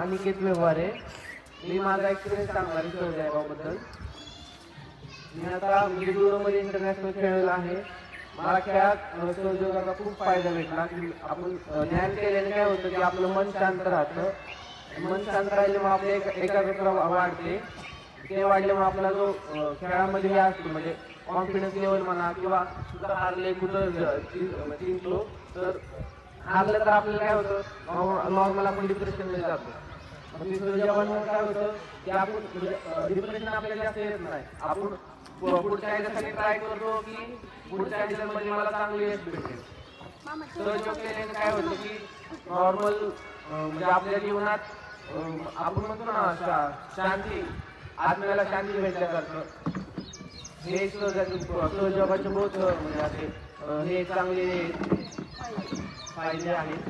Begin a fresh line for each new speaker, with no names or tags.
अनिकेत व्यवहारे. मी माझा एक्सपिरियन्स सांगणार आहे सहजयागावबद्दल. मी आता मध्ये इंटरनॅशनल खेळलेला आहे. मला खेळात सहयोगाचा खूप फायदा भेटला की आपण ध्यान केल्याने काय होतं की आपलं मन शांत राहतं. मन शांत राहिल्यामुळे आपले एकाग्रता वाढते. ते वाढल्यामुळे आपला जो खेळामध्ये हे असतो म्हणजे कॉन्फिडन्स लेवल म्हणा किंवा कुठं हारले कुठं जिंकलो तर हारलं तर आपल्याला काय होतं नॉर्मल आपण डिप्रेशनमध्ये जातो. जेवण काय होतं की आपण म्हणजे डिप्रेशन आपल्याला जास्त येत नाही. आपण पुढच्या ह्याच्यासाठी ट्राय करतो की पुढच्या ह्याच्यामध्ये मला चांगले यश भेटेल. सहयोग केल्याने काय होतं की नॉर्मल म्हणजे आपल्या जीवनात आपण म्हणतो ना शांती आत्म्याला शांती भेटल्यासारखं हे सहयोगाचे बहुत म्हणजे असे हे चांगले फायदे आहेत.